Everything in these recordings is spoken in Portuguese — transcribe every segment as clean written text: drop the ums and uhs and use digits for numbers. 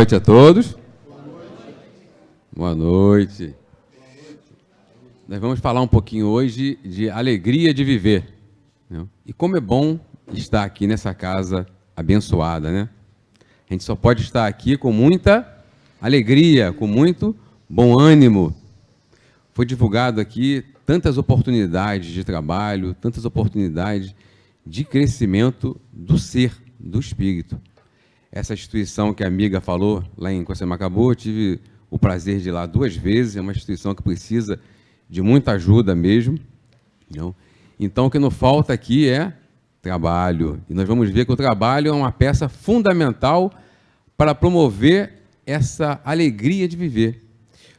noite a todos. Boa noite. Nós vamos falar um pouquinho hoje de alegria de viver, né? E como é bom estar aqui nessa casa abençoada, né? A gente só pode estar aqui com muita alegria, com muito bom ânimo. Foi divulgado aqui tantas oportunidades de trabalho, tantas oportunidades de crescimento do ser, do espírito. Essa instituição que a amiga falou lá em Cocemacabu, eu tive o prazer de ir lá 2 vezes, é uma instituição que precisa de muita ajuda mesmo, não? Então, o que não falta aqui é trabalho. E nós vamos ver que o trabalho é uma peça fundamental para promover essa alegria de viver.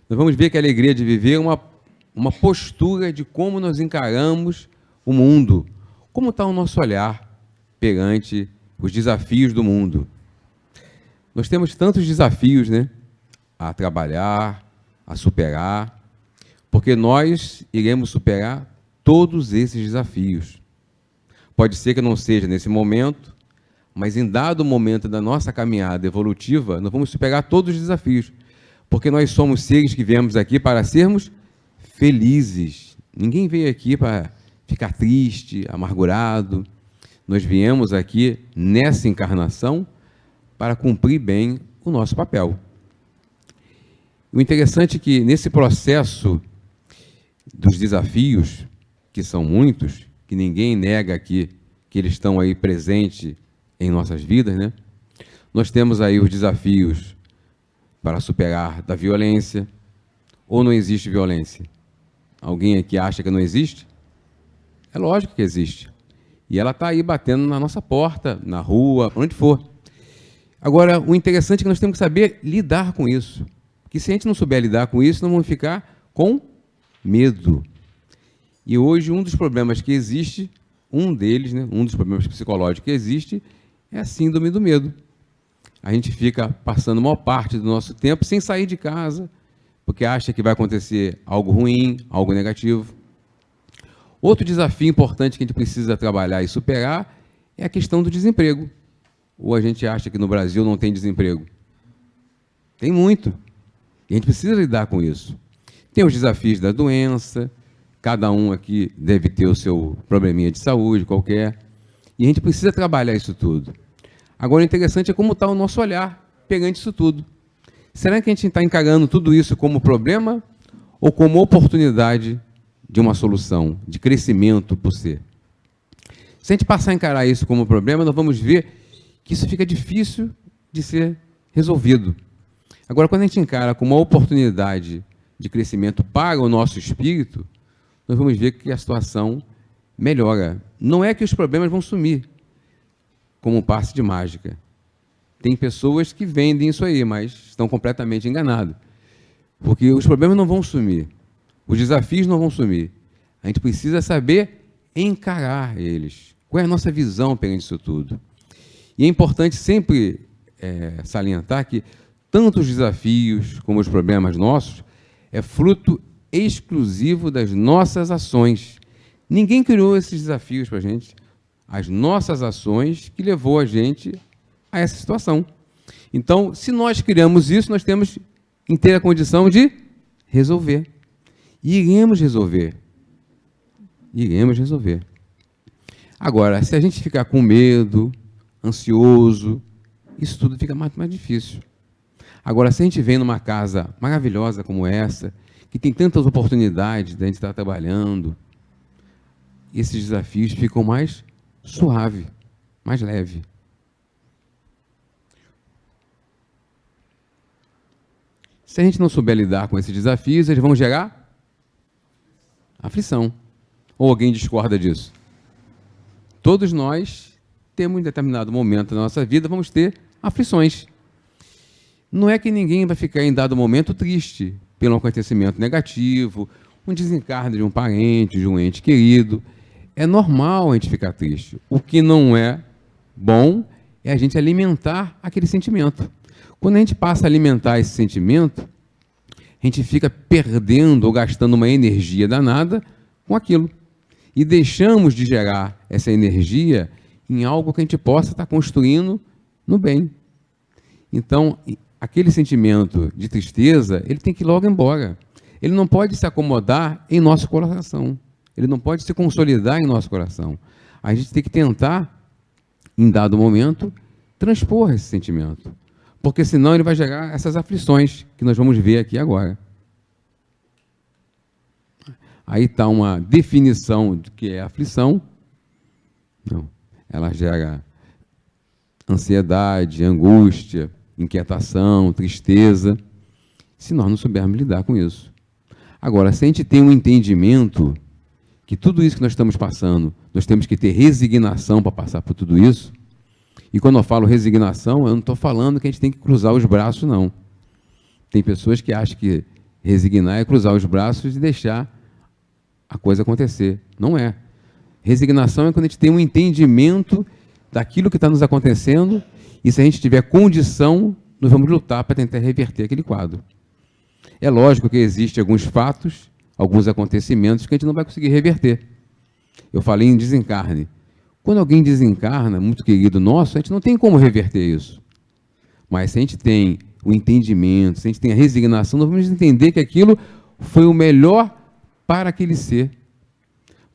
Nós vamos ver que a alegria de viver é uma postura de como nós encaramos o mundo, como está o nosso olhar perante os desafios do mundo. Nós temos tantos desafios, né, a trabalhar, a superar, porque nós iremos superar todos esses desafios. Pode ser que não seja nesse momento, mas em dado momento da nossa caminhada evolutiva, nós vamos superar todos os desafios, porque nós somos seres que viemos aqui para sermos felizes. Ninguém veio aqui para ficar triste, amargurado. Nós viemos aqui nessa encarnação para cumprir bem o nosso papel. O interessante é que nesse processo dos desafios, que são muitos, que ninguém nega aqui que eles estão aí presentes em nossas vidas, né? Nós temos aí os desafios para superar da violência. Ou não existe violência? Alguém aqui acha que não existe? É lógico que existe. E ela está aí batendo na nossa porta, na rua, onde for. Agora, o interessante é que nós temos que saber lidar com isso. Porque se a gente não souber lidar com isso, nós vamos ficar com medo. E hoje, um dos problemas que existe, um deles, né, um dos problemas psicológicos que existe, é a síndrome do medo. A gente fica passando a maior parte do nosso tempo sem sair de casa, porque acha que vai acontecer algo ruim, algo negativo. Outro desafio importante que a gente precisa trabalhar e superar é a questão do desemprego. Ou a gente acha que no Brasil não tem desemprego? Tem muito. E a gente precisa lidar com isso. Tem os desafios da doença, cada um aqui deve ter o seu probleminha de saúde qualquer, e a gente precisa trabalhar isso tudo. Agora, o interessante é como está o nosso olhar perante isso tudo. Será que a gente está encarando tudo isso como problema ou como oportunidade de uma solução, de crescimento por ser? Se a gente passar a encarar isso como problema, nós vamos ver que isso fica difícil de ser resolvido. Agora, quando a gente encara como uma oportunidade de crescimento para o nosso espírito, nós vamos ver que a situação melhora. Não é que os problemas vão sumir, como um passe de mágica. Tem pessoas que vendem isso aí, mas estão completamente enganados. Porque os problemas não vão sumir, os desafios não vão sumir. A gente precisa saber encarar eles. Qual é a nossa visão perante isso tudo? E é importante sempre salientar que tanto os desafios como os problemas nossos é fruto exclusivo das nossas ações. Ninguém criou esses desafios para a gente. As nossas ações que levou a gente a essa situação. Então, se nós criamos isso, nós temos inteira condição de resolver. E iremos resolver. Iremos resolver. Agora, se a gente ficar com medo, ansioso, isso tudo fica mais difícil. Agora, se a gente vem numa casa maravilhosa como essa, que tem tantas oportunidades de a gente estar trabalhando, esses desafios ficam mais suaves, mais leves. Se a gente não souber lidar com esses desafios, eles vão gerar aflição. Ou alguém discorda disso? Todos nós temos, em determinado momento da nossa vida, vamos ter aflições. Não é que ninguém vai ficar, em dado momento, triste pelo acontecimento negativo, um desencarne de um parente, de um ente querido. É normal a gente ficar triste. O que não é bom é a gente alimentar aquele sentimento. Quando a gente passa a alimentar esse sentimento, a gente fica perdendo ou gastando uma energia danada com aquilo. E deixamos de gerar essa energia em algo que a gente possa estar construindo no bem. Então, aquele sentimento de tristeza, ele tem que ir logo embora. Ele não pode se acomodar em nosso coração. Ele não pode se consolidar em nosso coração. A gente tem que tentar, em dado momento, transpor esse sentimento. Porque senão ele vai gerar essas aflições que nós vamos ver aqui agora. Aí está uma definição do que é aflição. Não. Ela gera ansiedade, angústia, inquietação, tristeza, se nós não soubermos lidar com isso. Agora, se a gente tem um entendimento que tudo isso que nós estamos passando, nós temos que ter resignação para passar por tudo isso, e quando eu falo resignação, eu não estou falando que a gente tem que cruzar os braços, não. Tem pessoas que acham que resignar é cruzar os braços e deixar a coisa acontecer. Não é. Resignação é quando a gente tem um entendimento daquilo que está nos acontecendo, e se a gente tiver condição, nós vamos lutar para tentar reverter aquele quadro. É lógico que existem alguns fatos, alguns acontecimentos que a gente não vai conseguir reverter. Eu falei em desencarne. Quando alguém desencarna, muito querido nosso, a gente não tem como reverter isso. Mas se a gente tem o entendimento, se a gente tem a resignação, nós vamos entender que aquilo foi o melhor para aquele ser.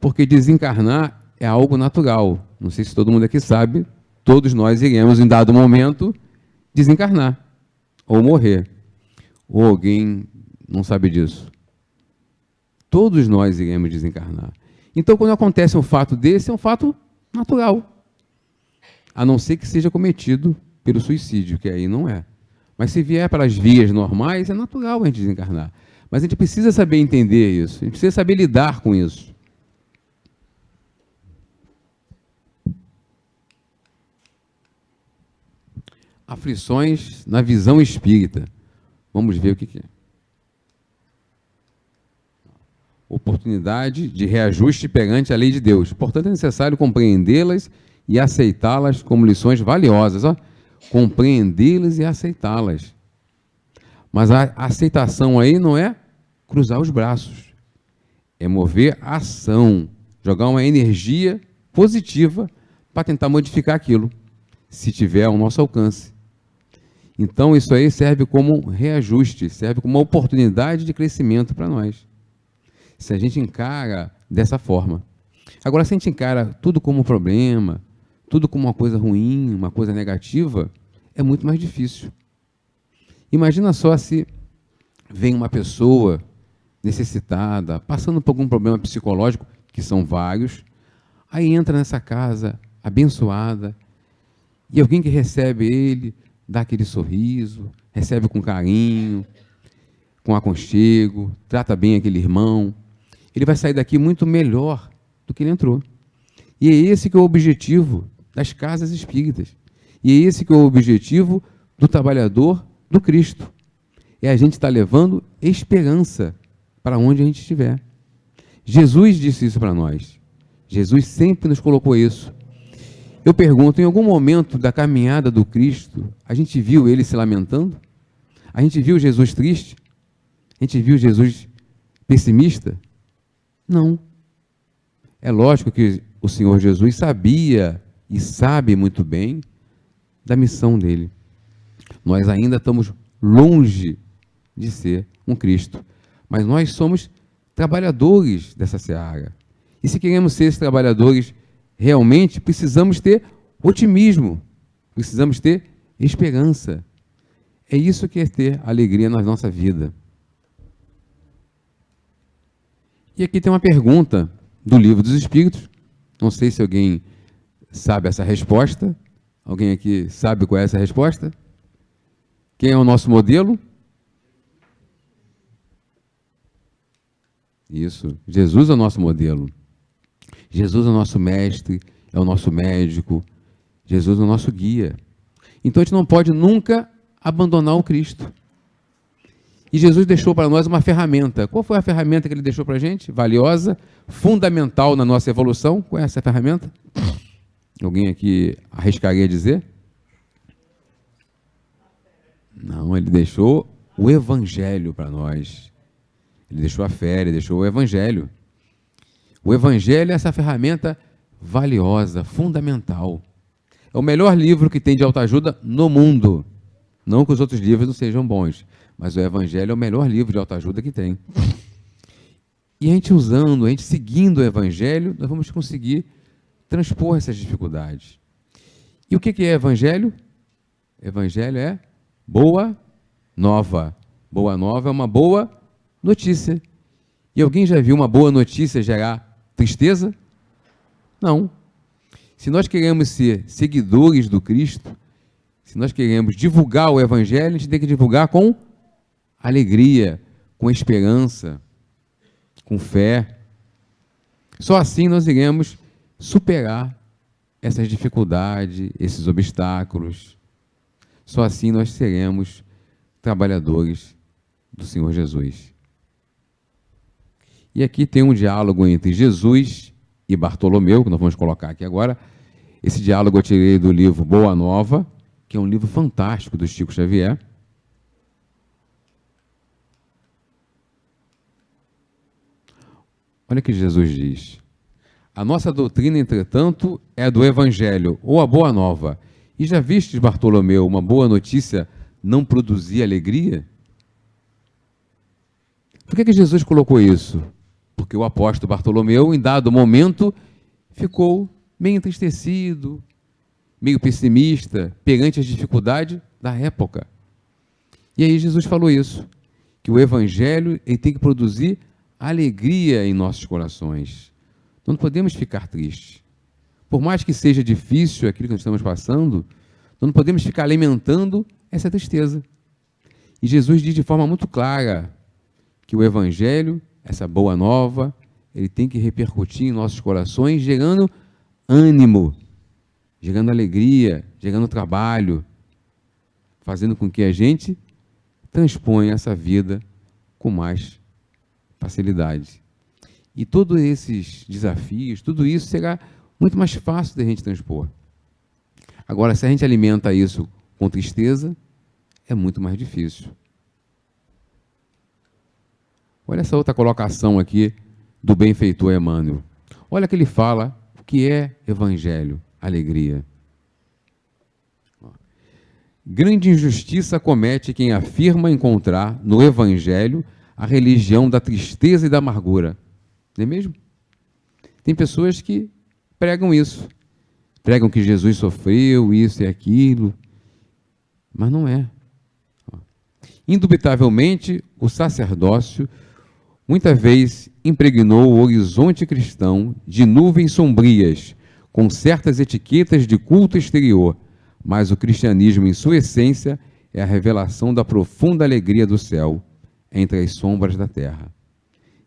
Porque desencarnar é algo natural. Não sei se todo mundo aqui sabe, todos nós iremos, em dado momento, desencarnar ou morrer. Ou alguém não sabe disso. Todos nós iremos desencarnar. Então, quando acontece um fato desse, é um fato natural. A não ser que seja cometido pelo suicídio, que aí não é. Mas se vier pelas vias normais, é natural a gente desencarnar. Mas a gente precisa saber entender isso, a gente precisa saber lidar com isso. Aflições na visão espírita. Vamos ver o que é. Oportunidade de reajuste perante a lei de Deus. Portanto, é necessário compreendê-las e aceitá-las como lições valiosas. Compreendê-las e aceitá-las. Mas a aceitação aí não é cruzar os braços. É mover a ação. Jogar uma energia positiva para tentar modificar aquilo, se tiver ao nosso alcance. Então, isso aí serve como um reajuste, serve como uma oportunidade de crescimento para nós. Se a gente encara dessa forma. Agora, se a gente encara tudo como um problema, tudo como uma coisa ruim, uma coisa negativa, é muito mais difícil. Imagina só se vem uma pessoa necessitada, passando por algum problema psicológico, que são vários, aí entra nessa casa abençoada, e alguém que recebe ele, dá aquele sorriso, recebe com carinho, com aconchego, trata bem aquele irmão, ele vai sair daqui muito melhor do que ele entrou. E é esse que é o objetivo das casas espíritas. E é esse que é o objetivo do trabalhador do Cristo. É a gente estar levando esperança para onde a gente estiver. Jesus disse isso para nós. Jesus sempre nos colocou isso. Eu pergunto, em algum momento da caminhada do Cristo, a gente viu ele se lamentando? A gente viu Jesus triste? A gente viu Jesus pessimista? Não. É lógico que o Senhor Jesus sabia e sabe muito bem da missão dele. Nós ainda estamos longe de ser um Cristo, mas nós somos trabalhadores dessa seara. E se queremos ser esses trabalhadores realmente, precisamos ter otimismo, precisamos ter esperança. É isso que é ter alegria na nossa vida. E aqui tem uma pergunta do Livro dos Espíritos. Não sei se alguém sabe essa resposta. Alguém aqui sabe qual é essa resposta? Quem é o nosso modelo? Isso, Jesus é o nosso modelo. Jesus é o nosso mestre, é o nosso médico. Jesus é o nosso guia. Então a gente não pode nunca abandonar o Cristo. E Jesus deixou para nós uma ferramenta. Qual foi a ferramenta que ele deixou para a gente? Valiosa, fundamental na nossa evolução. Qual é essa ferramenta? Alguém aqui arriscaria dizer? Não, ele deixou o Evangelho para nós. Ele deixou a fé, ele deixou o Evangelho. O Evangelho é essa ferramenta valiosa, fundamental. É o melhor livro que tem de autoajuda no mundo. Não que os outros livros não sejam bons, mas o Evangelho é o melhor livro de autoajuda que tem. E a gente usando, a gente seguindo o Evangelho, nós vamos conseguir transpor essas dificuldades. E o que é Evangelho? Evangelho é boa nova. Boa nova é uma boa notícia. E alguém já viu uma boa notícia gerar tristeza? Não. Se nós queremos ser seguidores do Cristo, se nós queremos divulgar o Evangelho, a gente tem que divulgar com alegria, com esperança, com fé. Só assim nós iremos superar essas dificuldades, esses obstáculos. Só assim nós seremos trabalhadores do Senhor Jesus. E aqui tem um diálogo entre Jesus e Bartolomeu, que nós vamos colocar aqui agora. Esse diálogo eu tirei do livro Boa Nova, que é um livro fantástico do Chico Xavier. Olha o que Jesus diz. A nossa doutrina, entretanto, é do Evangelho, ou a Boa Nova. E já vistes, Bartolomeu, uma boa notícia não produzir alegria? Por que Jesus colocou isso? Porque o apóstolo Bartolomeu, em dado momento, ficou meio entristecido, meio pessimista, perante as dificuldades da época. E aí Jesus falou isso, que o Evangelho ele tem que produzir alegria em nossos corações. Não podemos ficar tristes. Por mais que seja difícil aquilo que nós estamos passando, não podemos ficar alimentando essa tristeza. E Jesus diz de forma muito clara que o Evangelho, essa boa nova, ele tem que repercutir em nossos corações, gerando ânimo, gerando alegria, gerando trabalho, fazendo com que a gente transponha essa vida com mais facilidade. E todos esses desafios, tudo isso será muito mais fácil de a gente transpor. Agora, se a gente alimenta isso com tristeza, é muito mais difícil. Olha essa outra colocação aqui do benfeitor Emmanuel. Olha que ele fala o que é evangelho, alegria. Grande injustiça comete quem afirma encontrar no evangelho a religião da tristeza e da amargura. Não é mesmo? Tem pessoas que pregam isso. Pregam que Jesus sofreu isso e aquilo. Mas não é. Indubitavelmente, o sacerdócio muitas vezes impregnou o horizonte cristão de nuvens sombrias, com certas etiquetas de culto exterior, mas o cristianismo, em sua essência, é a revelação da profunda alegria do céu entre as sombras da terra.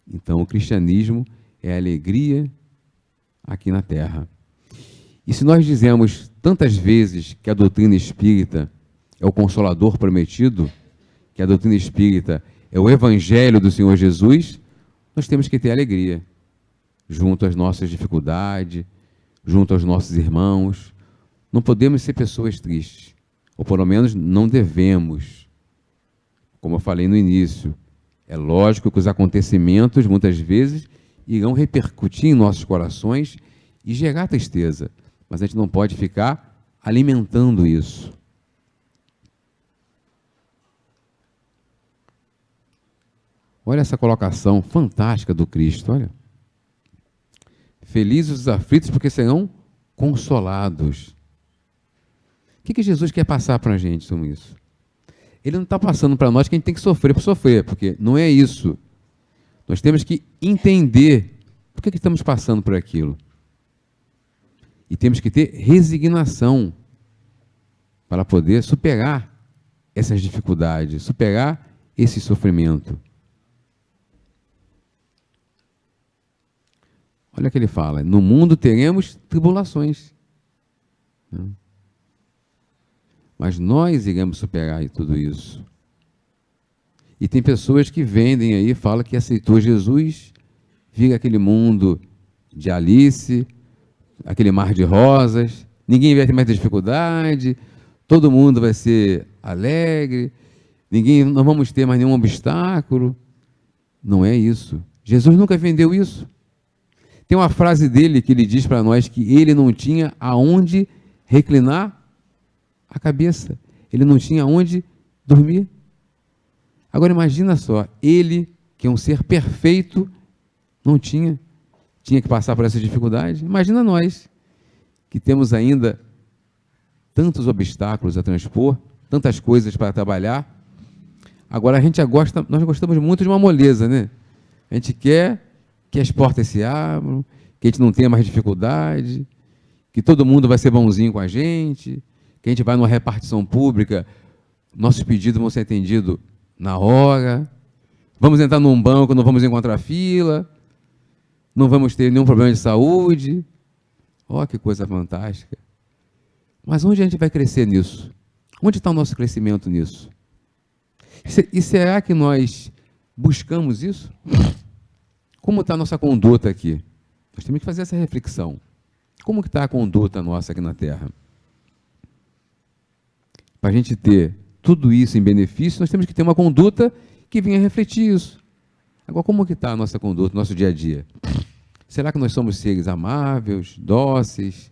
Então, o cristianismo é a alegria aqui na terra. E se nós dizemos tantas vezes que a doutrina espírita é o consolador prometido, que a doutrina espírita é o evangelho do Senhor Jesus, nós temos que ter alegria junto às nossas dificuldades, junto aos nossos irmãos. Não podemos ser pessoas tristes, ou pelo menos não devemos. Como eu falei no início, é lógico que os acontecimentos muitas vezes irão repercutir em nossos corações e gerar tristeza, mas a gente não pode ficar alimentando isso. Olha essa colocação fantástica do Cristo, olha. Felizes os aflitos porque serão consolados. O que Jesus quer passar para a gente com isso? Ele não está passando para nós que a gente tem que sofrer por sofrer, porque não é isso. Nós temos que entender por que estamos passando por aquilo. E temos que ter resignação para poder superar essas dificuldades, superar esse sofrimento. Olha o que ele fala, no mundo teremos tribulações. Mas nós iremos superar tudo isso. E tem pessoas que vendem aí, falam que aceitou Jesus, vira aquele mundo de Alice, aquele mar de rosas, ninguém vai ter mais dificuldade, todo mundo vai ser alegre, não vamos ter mais nenhum obstáculo. Não é isso. Jesus nunca vendeu isso. Tem uma frase dele que ele diz para nós que ele não tinha aonde reclinar a cabeça. Ele não tinha aonde dormir. Agora imagina só, ele, que é um ser perfeito, não tinha que passar por essa dificuldade. Imagina nós, que temos ainda tantos obstáculos a transpor, tantas coisas para trabalhar. Agora nós gostamos muito de uma moleza, né? A gente quer que as portas se abram, que a gente não tenha mais dificuldade, que todo mundo vai ser bonzinho com a gente, que a gente vai numa repartição pública, nossos pedidos vão ser atendidos na hora, vamos entrar num banco, não vamos encontrar fila, não vamos ter nenhum problema de saúde. Ó, que coisa fantástica. Mas onde a gente vai crescer nisso? Onde está o nosso crescimento nisso? E será que nós buscamos isso? Como está a nossa conduta aqui? Nós temos que fazer essa reflexão. Como que está a conduta nossa aqui na Terra? Para a gente ter tudo isso em benefício, nós temos que ter uma conduta que venha refletir isso. Agora, como que está a nossa conduta, nosso dia a dia? Será que nós somos seres amáveis, dóceis?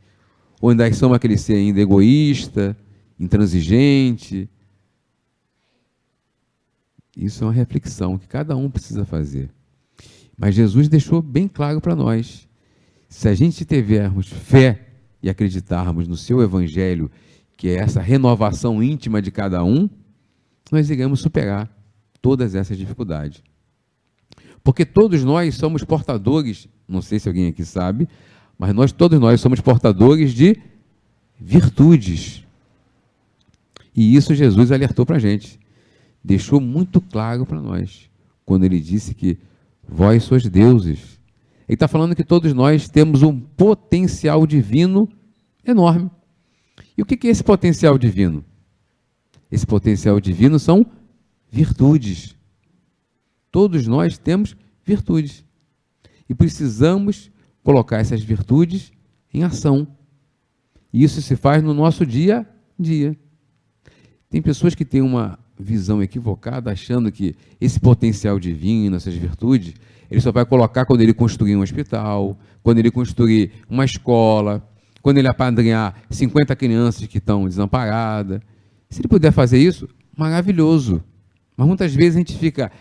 Ou ainda somos aquele ser ainda egoísta, intransigente? Isso é uma reflexão que cada um precisa fazer. Mas Jesus deixou bem claro para nós. Se a gente tivermos fé e acreditarmos no seu evangelho, que é essa renovação íntima de cada um, nós iremos superar todas essas dificuldades. Porque todos nós somos portadores, não sei se alguém aqui sabe, mas todos nós somos portadores de virtudes. E isso Jesus alertou para a gente. Deixou muito claro para nós, quando ele disse que vós sois deuses. Ele está falando que todos nós temos um potencial divino enorme. E o que é esse potencial divino? Esse potencial divino são virtudes. Todos nós temos virtudes. E precisamos colocar essas virtudes em ação. E isso se faz no nosso dia a dia. Tem pessoas que têm uma visão equivocada, achando que esse potencial divino, essas virtudes, ele só vai colocar quando ele construir um hospital, quando ele construir uma escola, quando ele apadrinhar 50 crianças que estão desamparadas. Se ele puder fazer isso, maravilhoso. Mas muitas vezes a gente fica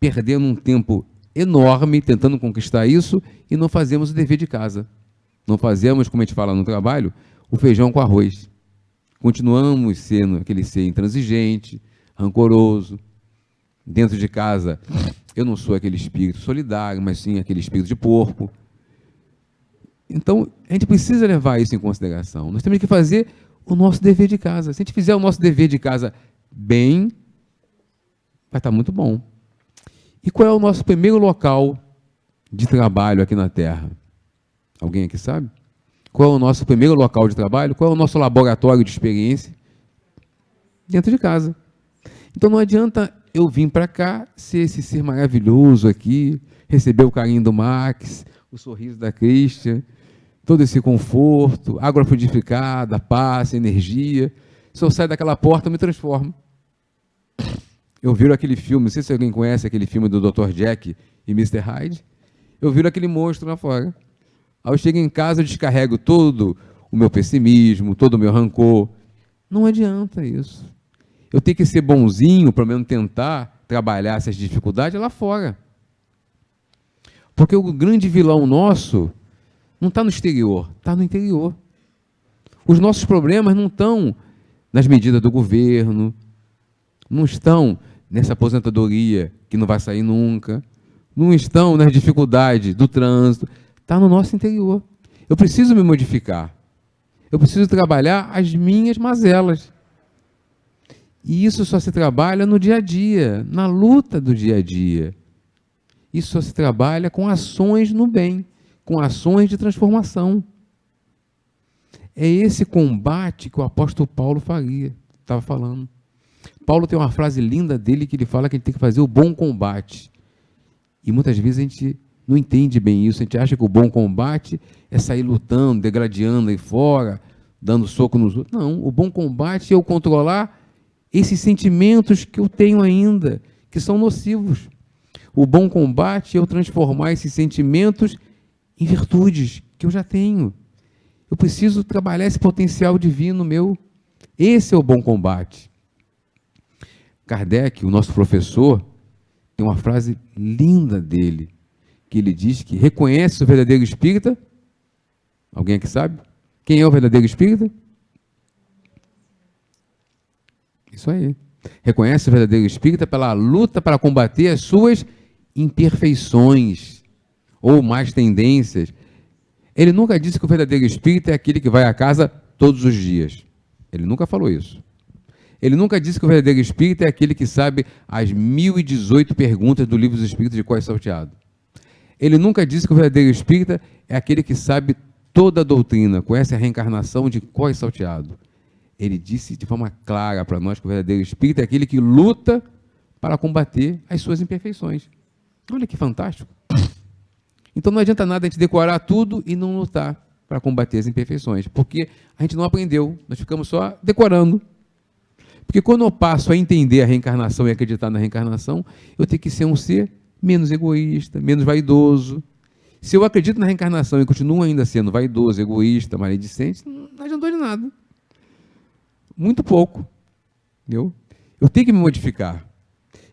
perdendo um tempo enorme tentando conquistar isso e não fazemos o dever de casa. Não fazemos, como a gente fala no trabalho, o feijão com arroz. Continuamos sendo aquele ser intransigente, rancoroso. Dentro de casa, eu não sou aquele espírito solidário, mas sim aquele espírito de porco. Então, a gente precisa levar isso em consideração. Nós temos que fazer o nosso dever de casa. Se a gente fizer o nosso dever de casa bem, vai estar muito bom. E qual é o nosso primeiro local de trabalho aqui na Terra? Alguém aqui sabe? Qual é o nosso primeiro local de trabalho? Qual é o nosso laboratório de experiência? Dentro de casa. Então não adianta eu vir para cá, ser esse ser maravilhoso aqui, receber o carinho do Max, o sorriso da Christian, todo esse conforto, água frutificada, paz, energia. Se eu sair daquela porta, eu me transformo. Eu viro aquele filme, não sei se alguém conhece aquele filme do Dr. Jack e Mr. Hyde. Eu viro aquele monstro lá fora. Aí eu chego em casa, eu descarrego todo o meu pessimismo, todo o meu rancor. Não adianta isso. Eu tenho que ser bonzinho, pelo menos tentar trabalhar essas dificuldades lá fora. Porque o grande vilão nosso não está no exterior, está no interior. Os nossos problemas não estão nas medidas do governo, não estão nessa aposentadoria que não vai sair nunca, não estão nas dificuldades do trânsito, está no nosso interior. Eu preciso me modificar. Eu preciso trabalhar as minhas mazelas. E isso só se trabalha no dia a dia, na luta do dia a dia. Isso só se trabalha com ações no bem, com ações de transformação. É esse combate que o apóstolo Paulo estava falando. Paulo tem uma frase linda dele que ele fala que a gente tem que fazer o bom combate. E muitas vezes a gente não entende bem isso, a gente acha que o bom combate é sair lutando, degradando aí fora, dando soco nos outros. Não, o bom combate é eu controlar esses sentimentos que eu tenho ainda, que são nocivos. O bom combate é eu transformar esses sentimentos em virtudes que eu já tenho. Eu preciso trabalhar esse potencial divino meu. Esse é o bom combate. Kardec, o nosso professor, tem uma frase linda dele, que ele diz que reconhece o verdadeiro espírita. Alguém aqui sabe? Quem é o verdadeiro espírita? Isso aí. Reconhece o verdadeiro espírita pela luta para combater as suas imperfeições ou más tendências. Ele nunca disse que o verdadeiro espírita é aquele que vai à casa todos os dias. Ele nunca falou isso. Ele nunca disse que o verdadeiro espírita é aquele que sabe as 1018 perguntas do livro dos Espíritos de Cós Salteado. Ele nunca disse que o verdadeiro espírita é aquele que sabe toda a doutrina, conhece a reencarnação de Cós Salteado. Ele disse de forma clara para nós que o verdadeiro espírita é aquele que luta para combater as suas imperfeições. Olha que fantástico. Então não adianta nada a gente decorar tudo e não lutar para combater as imperfeições, porque a gente não aprendeu, nós ficamos só decorando. Porque quando eu passo a entender a reencarnação e acreditar na reencarnação, eu tenho que ser um ser menos egoísta, menos vaidoso. Se eu acredito na reencarnação e continuo ainda sendo vaidoso, egoísta, maledicente, não adiantou de nada. Muito pouco. Entendeu? Eu tenho que me modificar.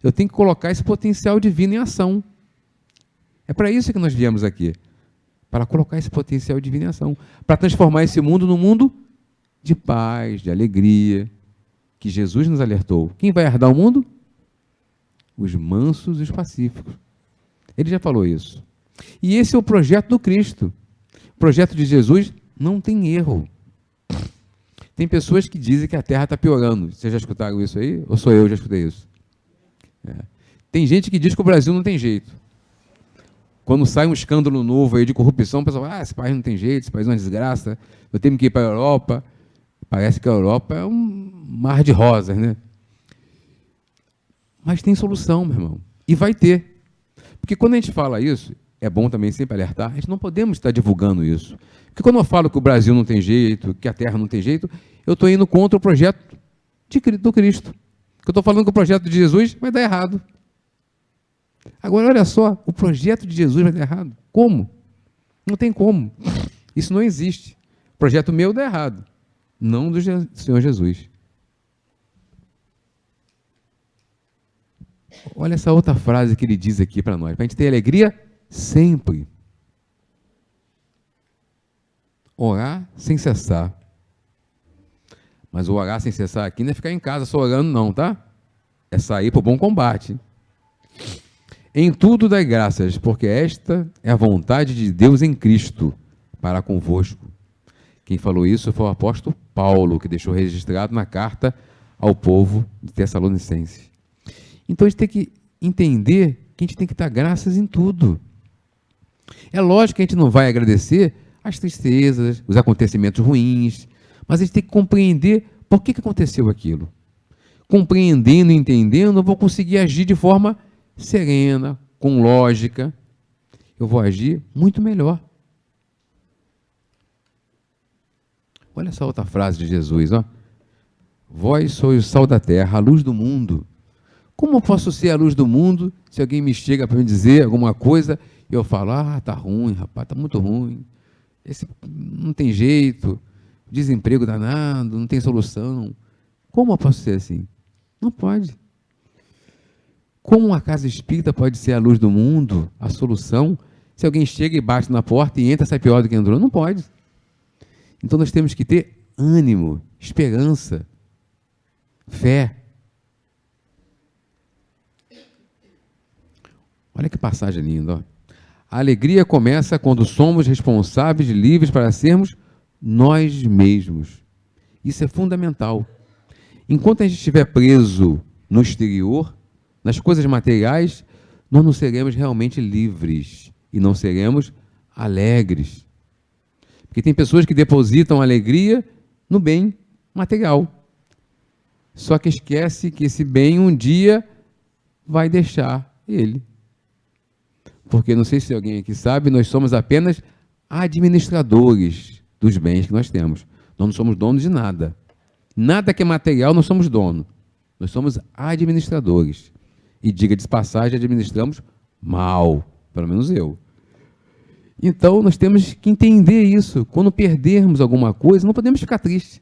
Eu tenho que colocar esse potencial divino em ação. É para isso que nós viemos aqui. Para colocar esse potencial divino em ação. Para transformar esse mundo num mundo de paz, de alegria, que Jesus nos alertou. Quem vai herdar o mundo? Os mansos e os pacíficos. Ele já falou isso. E esse é o projeto do Cristo. O projeto de Jesus não tem erro. Tem pessoas que dizem que a Terra está piorando. Vocês já escutaram isso aí? Ou sou eu que já escutei isso? Tem gente que diz que o Brasil não tem jeito. Quando sai um escândalo novo aí de corrupção, o pessoal fala, esse país não tem jeito, esse país é uma desgraça, eu tenho que ir para a Europa. Parece que a Europa é um mar de rosas, né? Mas tem solução, meu irmão. E vai ter. Porque quando a gente fala isso, é bom também sempre alertar, a gente não podemos estar divulgando isso. Porque quando eu falo que o Brasil não tem jeito, que a Terra não tem jeito, eu estou indo contra o projeto do Cristo. Eu estou falando que o projeto de Jesus vai dar errado. Agora, olha só, o projeto de Jesus vai dar errado. Como? Não tem como. Isso não existe. O projeto meu dá errado. Não do Senhor Jesus. Olha essa outra frase que ele diz aqui para nós. Para a gente ter alegria sempre. Orar sem cessar. Mas o orar sem cessar aqui não é ficar em casa só orando não, tá? É sair para o bom combate. Em tudo dai graças, porque esta é a vontade de Deus em Cristo para convosco. Quem falou isso foi o apóstolo Paulo, que deixou registrado na carta ao povo de Tessalonicenses. Então a gente tem que entender que a gente tem que dar graças em tudo. É lógico que a gente não vai agradecer as tristezas, os acontecimentos ruins, mas a gente tem que compreender por que aconteceu aquilo. Compreendendo e entendendo, eu vou conseguir agir de forma serena, com lógica. Eu vou agir muito melhor. Olha essa outra frase de Jesus, ó. Vós sois o sal da terra, a luz do mundo. Como eu posso ser a luz do mundo se alguém me chega para me dizer alguma coisa e eu falo, tá ruim, rapaz, tá muito ruim. Esse não tem jeito, desemprego danado, não tem solução. Como eu posso ser assim? Não pode. Como uma casa espírita pode ser a luz do mundo, a solução, se alguém chega e bate na porta e entra, sai pior do que entrou? Não pode. Então nós temos que ter ânimo, esperança, fé. Olha que passagem linda, ó. A alegria começa quando somos responsáveis e livres para sermos nós mesmos. Isso é fundamental. Enquanto a gente estiver preso no exterior, nas coisas materiais, nós não seremos realmente livres e não seremos alegres. Porque tem pessoas que depositam alegria no bem material. Só que esquece que esse bem um dia vai deixar ele. Porque, não sei se alguém aqui sabe, nós somos apenas administradores dos bens que nós temos. Nós não somos donos de nada. Nada que é material nós somos dono. Nós somos administradores. E, diga de passagem, administramos mal. Pelo menos eu. Então, nós temos que entender isso. Quando perdermos alguma coisa, não podemos ficar tristes.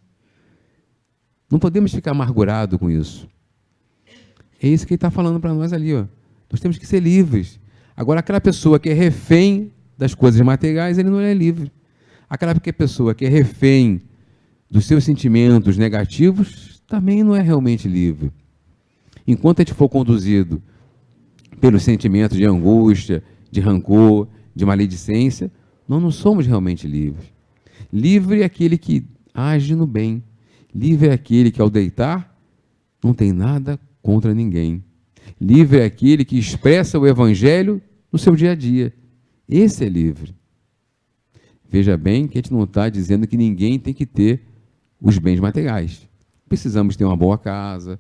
Não podemos ficar amargurados com isso. É isso que ele está falando para nós ali, ó. Nós temos que ser livres. Agora, aquela pessoa que é refém das coisas materiais, ele não é livre. Aquela pessoa que é refém dos seus sentimentos negativos, também não é realmente livre. Enquanto a gente for conduzido pelos sentimentos de angústia, de rancor, de maledicência, nós não somos realmente livres. Livre é aquele que age no bem. Livre é aquele que, ao deitar, não tem nada contra ninguém. Livre é aquele que expressa o evangelho no seu dia a dia. Esse é livre. Veja bem que a gente não está dizendo que ninguém tem que ter os bens materiais. Precisamos ter uma boa casa,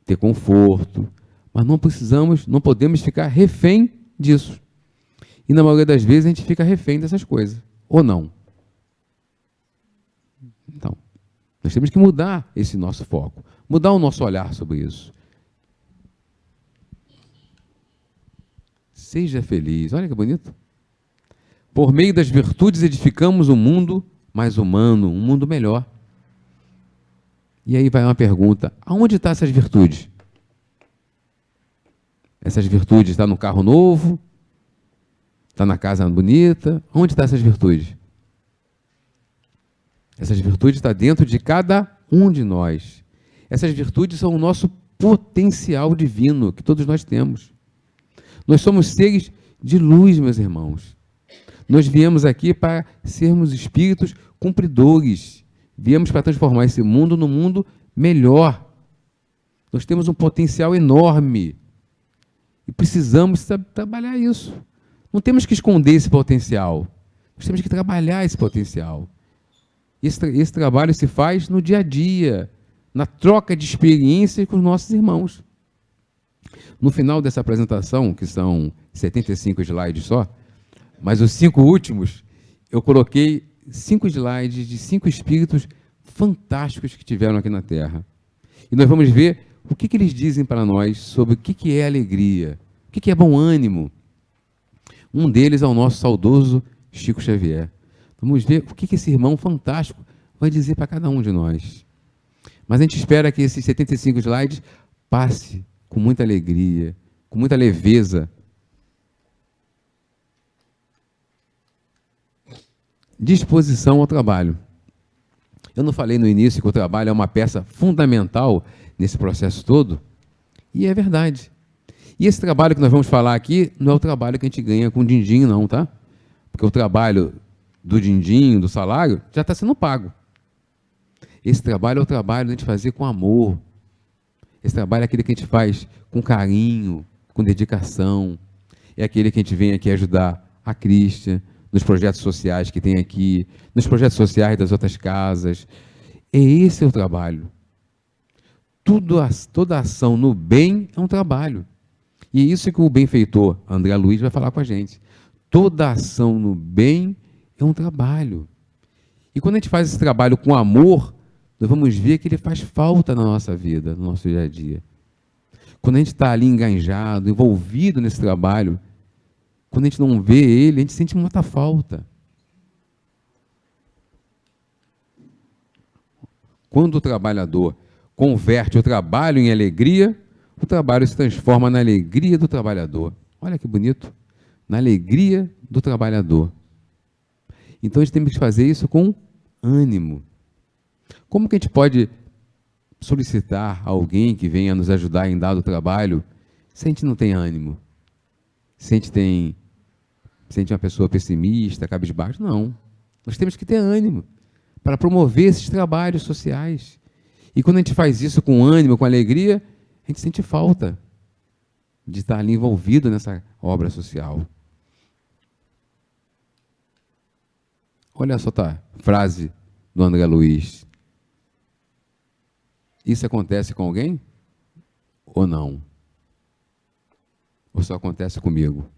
ter conforto, mas não podemos ficar refém disso. E na maioria das vezes a gente fica refém dessas coisas, ou não? Então, nós temos que mudar esse nosso foco, mudar o nosso olhar sobre isso. Seja feliz, olha que bonito. Por meio das virtudes edificamos um mundo mais humano, um mundo melhor. E aí vai uma pergunta, aonde estão essas virtudes? Essas virtudes estão no carro novo? Está na casa bonita? Onde estão essas virtudes? Essas virtudes estão dentro de cada um de nós. Essas virtudes são o nosso potencial divino, que todos nós temos. Nós somos seres de luz, meus irmãos. Nós viemos aqui para sermos espíritos cumpridores. Viemos para transformar esse mundo num mundo melhor. Nós temos um potencial enorme. E precisamos trabalhar isso. Não temos que esconder esse potencial. Nós temos que trabalhar esse potencial. Esse trabalho se faz no dia a dia, na troca de experiências com os nossos irmãos. No final dessa apresentação, que são 75 slides só, mas os 5 últimos, eu coloquei 5 slides de 5 espíritos fantásticos que tiveram aqui na Terra. E nós vamos ver o que eles dizem para nós sobre o que é alegria, o que é bom ânimo. Um deles é o nosso saudoso Chico Xavier. Vamos ver o que esse irmão fantástico vai dizer para cada um de nós. Mas a gente espera que esses 75 slides passe com muita alegria, com muita leveza. Disposição ao trabalho. Eu não falei no início que o trabalho é uma peça fundamental nesse processo todo? E é verdade. E esse trabalho que nós vamos falar aqui não é o trabalho que a gente ganha com din-din, não, tá? Porque o trabalho do din-din, do salário, já está sendo pago. Esse trabalho é o trabalho de a gente fazer com amor. Esse trabalho é aquele que a gente faz com carinho, com dedicação. É aquele que a gente vem aqui ajudar a Cristian, nos projetos sociais que tem aqui, nos projetos sociais das outras casas. Esse é o trabalho. Toda ação no bem é um trabalho. E é isso que o benfeitor André Luiz vai falar com a gente. Toda ação no bem é um trabalho. E quando a gente faz esse trabalho com amor, nós vamos ver que ele faz falta na nossa vida, no nosso dia a dia. Quando a gente está ali enganjado, envolvido nesse trabalho, quando a gente não vê ele, a gente sente muita falta. Quando o trabalhador converte o trabalho em alegria, o trabalho se transforma na alegria do trabalhador. Olha que bonito. Na alegria do trabalhador. Então, a gente tem que fazer isso com ânimo. Como que a gente pode solicitar a alguém que venha nos ajudar em dado trabalho se a gente não tem ânimo? Se a gente é uma pessoa pessimista, cabisbaixo? Não. Nós temos que ter ânimo para promover esses trabalhos sociais. E quando a gente faz isso com ânimo, com alegria, a gente sente falta de estar ali envolvido nessa obra social. Olha só a frase do André Luiz. Isso acontece com alguém? Ou não? Ou só acontece comigo?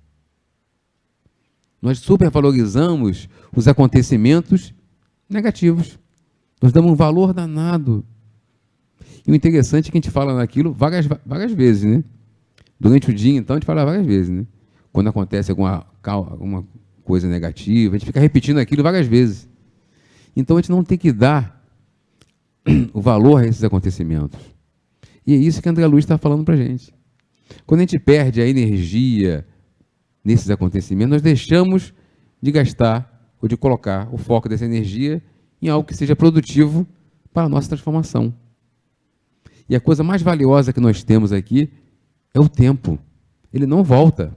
Nós supervalorizamos os acontecimentos negativos. Nós damos um valor danado. E o interessante é que a gente fala naquilo várias vezes, né? Durante o dia, então, a gente fala várias vezes, né? Quando acontece alguma coisa negativa, a gente fica repetindo aquilo várias vezes. Então, a gente não tem que dar o valor a esses acontecimentos. E é isso que André Luiz está falando para a gente. Quando a gente perde a energia nesses acontecimentos, nós deixamos de gastar ou de colocar o foco dessa energia em algo que seja produtivo para a nossa transformação. E a coisa mais valiosa que nós temos aqui é o tempo. Ele não volta.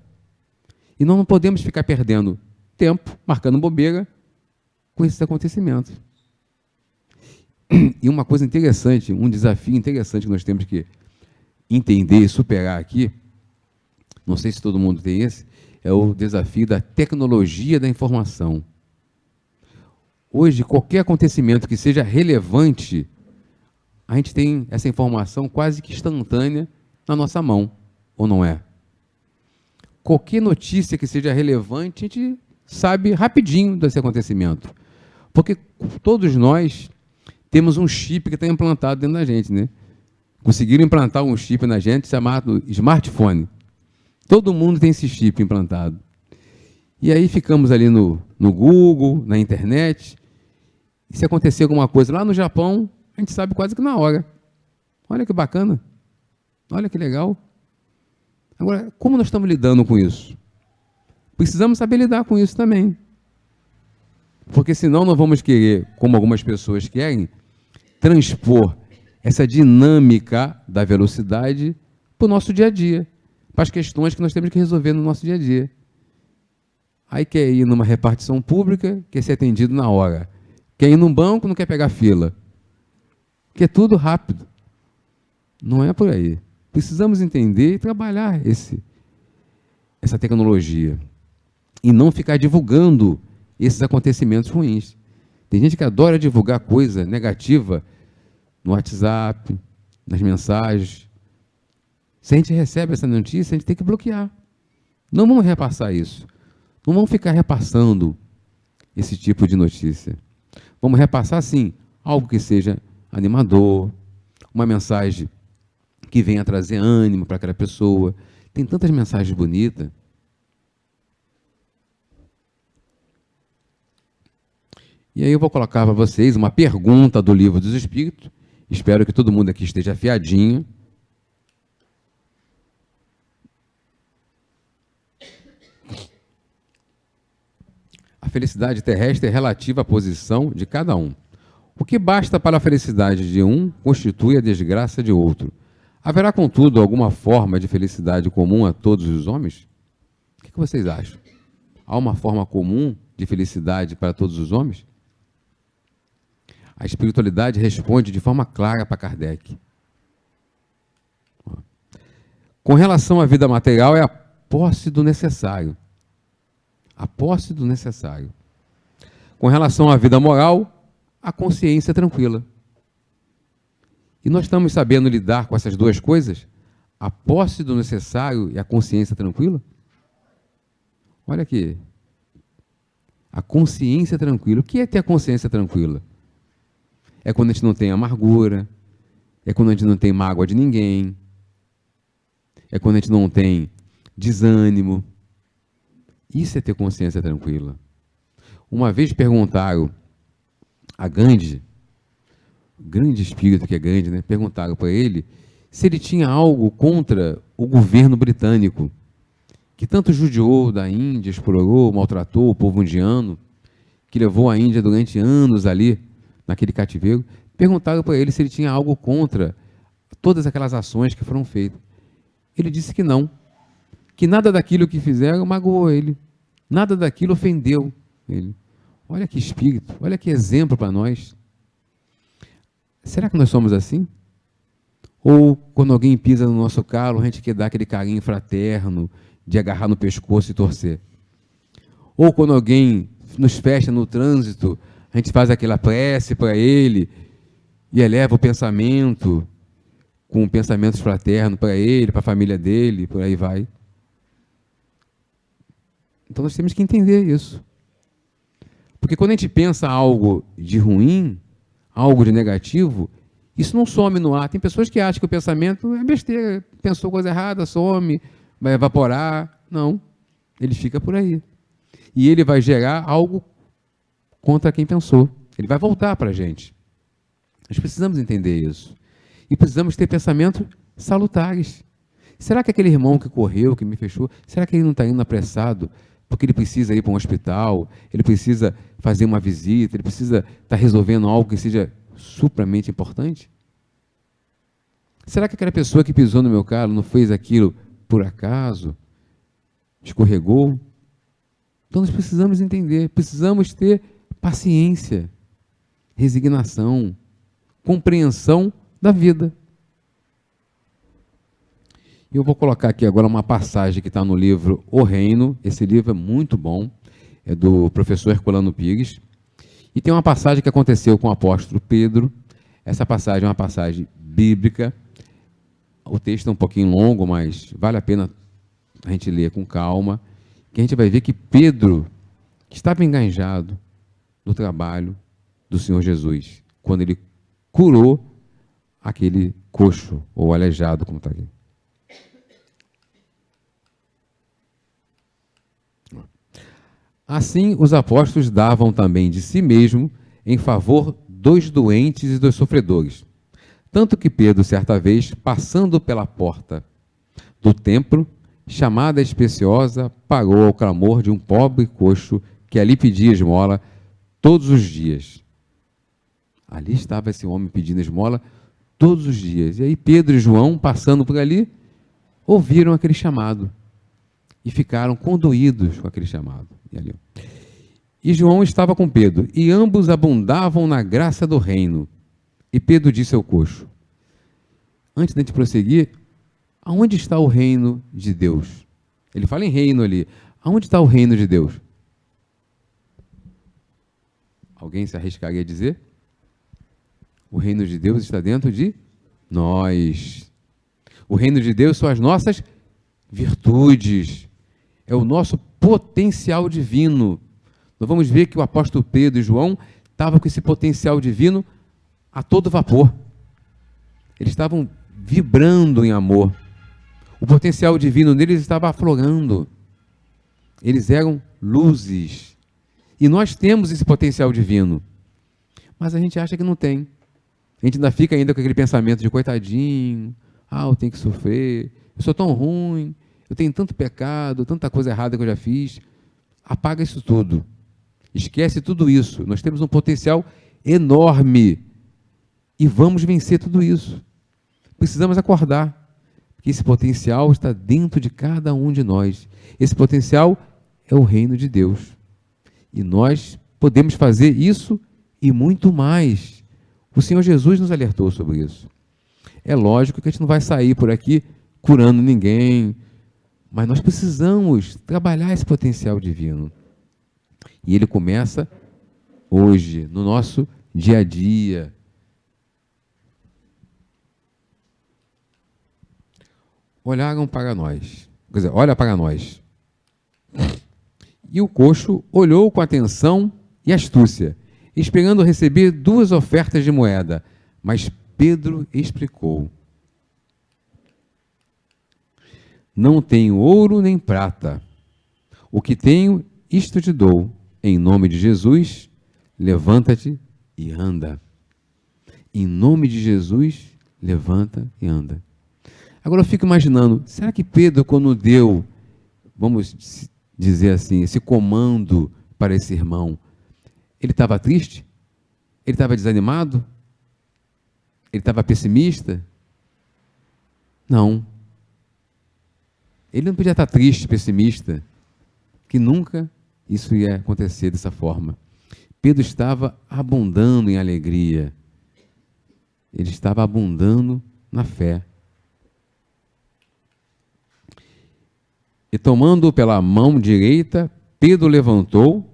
E nós não podemos ficar perdendo tempo, marcando bobeira com esses acontecimentos. E uma coisa interessante, um desafio interessante que nós temos que entender e superar aqui, não sei se todo mundo tem esse, é o desafio da tecnologia da informação. Hoje, qualquer acontecimento que seja relevante, a gente tem essa informação quase que instantânea na nossa mão, ou não é? Qualquer notícia que seja relevante, a gente sabe rapidinho desse acontecimento. Porque todos nós temos um chip que está implantado dentro da gente, né? Conseguiram implantar um chip na gente chamado smartphone. Todo mundo tem esse chip implantado. E aí ficamos ali no Google, na internet. E se acontecer alguma coisa lá no Japão, a gente sabe quase que na hora. Olha que bacana. Olha que legal. Agora, como nós estamos lidando com isso? Precisamos saber lidar com isso também. Porque senão nós vamos querer, como algumas pessoas querem, transpor essa dinâmica da velocidade para o nosso dia a dia, para as questões que nós temos que resolver no nosso dia a dia. Aí quer ir numa repartição pública, quer ser atendido na hora. Quer ir num banco, não quer pegar fila. Quer tudo rápido. Não é por aí. Precisamos entender e trabalhar essa tecnologia. E não ficar divulgando esses acontecimentos ruins. Tem gente que adora divulgar coisa negativa no WhatsApp, nas mensagens. Se a gente recebe essa notícia, a gente tem que bloquear. Não vamos repassar isso. Não vamos ficar repassando esse tipo de notícia. Vamos repassar, sim, algo que seja animador, uma mensagem que venha trazer ânimo para aquela pessoa. Tem tantas mensagens bonitas. E aí eu vou colocar para vocês uma pergunta do Livro dos Espíritos. Espero que todo mundo aqui esteja afiadinho. A felicidade terrestre é relativa à posição de cada um. O que basta para a felicidade de um constitui a desgraça de outro. Haverá, contudo, alguma forma de felicidade comum a todos os homens? O que vocês acham? Há uma forma comum de felicidade para todos os homens? A espiritualidade responde de forma clara para Kardec. Com relação à vida material, é a posse do necessário. A posse do necessário. Com relação à vida moral, a consciência tranquila. E nós estamos sabendo lidar com essas duas coisas? A posse do necessário e a consciência tranquila? Olha aqui. A consciência tranquila. O que é ter a consciência tranquila? É quando a gente não tem amargura, é quando a gente não tem mágoa de ninguém, é quando a gente não tem desânimo. Isso é ter consciência tranquila. Uma vez perguntaram a Gandhi, o grande espírito que é Gandhi, né? Perguntaram para ele se ele tinha algo contra o governo britânico, que tanto judiou da Índia, explorou, maltratou o povo indiano, que levou a Índia durante anos ali, naquele cativeiro. Perguntaram para ele se ele tinha algo contra todas aquelas ações que foram feitas. Ele disse que não, que nada daquilo que fizeram magoou ele, nada daquilo ofendeu ele. Olha que espírito, olha que exemplo para nós. Será que nós somos assim? Ou quando alguém pisa no nosso calo, a gente quer dar aquele carinho fraterno, de agarrar no pescoço e torcer? Ou quando alguém nos fecha no trânsito, a gente faz aquela prece para ele e eleva o pensamento com pensamentos fraternos para ele, para a família dele, por aí vai. Então nós temos que entender isso. Porque quando a gente pensa algo de ruim, algo de negativo, isso não some no ar. Tem pessoas que acham que o pensamento é besteira, pensou coisa errada, some, vai evaporar. Não, ele fica por aí. E ele vai gerar algo contra quem pensou. Ele vai voltar para a gente. Nós precisamos entender isso. E precisamos ter pensamento salutares. Será que aquele irmão que correu, que me fechou, será que ele não está indo apressado porque ele precisa ir para um hospital, ele precisa fazer uma visita, ele precisa estar resolvendo algo que seja supramente importante? Será que aquela pessoa que pisou no meu carro não fez aquilo por acaso? Escorregou? Então nós precisamos entender, precisamos ter paciência, resignação, compreensão da vida. Eu vou colocar aqui agora uma passagem que está no livro O Reino. Esse livro é muito bom, é do professor Herculano Pires. E tem uma passagem que aconteceu com o apóstolo Pedro. Essa passagem é uma passagem bíblica. O texto é um pouquinho longo, mas vale a pena a gente ler com calma, que a gente vai ver que Pedro estava enganjado no trabalho do Senhor Jesus, quando ele curou aquele coxo, ou aleijado, como está aqui. Assim, os apóstolos davam também de si mesmo em favor dos doentes e dos sofredores. Tanto que Pedro, certa vez, passando pela porta do templo, chamada especiosa, pagou ao clamor de um pobre coxo que ali pedia esmola todos os dias. Ali estava esse homem pedindo esmola todos os dias. E aí Pedro e João, passando por ali, ouviram aquele chamado e ficaram condoídos com aquele chamado. E João estava com Pedro, e ambos abundavam na graça do reino. E Pedro disse ao coxo: antes de a gente prosseguir, aonde está o reino de Deus? Ele fala em reino ali. Aonde está o reino de Deus? Alguém se arriscaria a dizer? O reino de Deus está dentro de nós. O reino de Deus são as nossas virtudes. É o nosso potencial divino. Nós vamos ver que o apóstolo Pedro e João estavam com esse potencial divino a todo vapor. Eles estavam vibrando em amor. O potencial divino deles estava aflorando. Eles eram luzes. E nós temos esse potencial divino. Mas a gente acha que não tem. A gente ainda fica ainda com aquele pensamento de coitadinho. Eu tenho que sofrer. Eu sou tão ruim. Eu tenho tanto pecado, tanta coisa errada que eu já fiz. Apaga isso tudo. Esquece tudo isso. Nós temos um potencial enorme. E vamos vencer tudo isso. Precisamos acordar. Porque esse potencial está dentro de cada um de nós. Esse potencial é o reino de Deus. E nós podemos fazer isso e muito mais. O Senhor Jesus nos alertou sobre isso. É lógico que a gente não vai sair por aqui curando ninguém, mas nós precisamos trabalhar esse potencial divino. E ele começa hoje, no nosso dia a dia. Olharam para nós. Quer dizer, olha para nós. E o coxo olhou com atenção e astúcia, esperando receber 2 ofertas de moeda. Mas Pedro explicou: não tenho ouro nem prata. O que tenho, isto te dou. Em nome de Jesus, levanta-te e anda. Em nome de Jesus, levanta e anda. Agora eu fico imaginando, será que Pedro, quando deu, vamos dizer assim, esse comando para esse irmão, ele estava triste? Ele estava desanimado? Ele estava pessimista? Não. Ele não podia estar triste, pessimista, que nunca isso ia acontecer dessa forma. Pedro estava abundando em alegria. Ele estava abundando na fé. E tomando-o pela mão direita, Pedro levantou,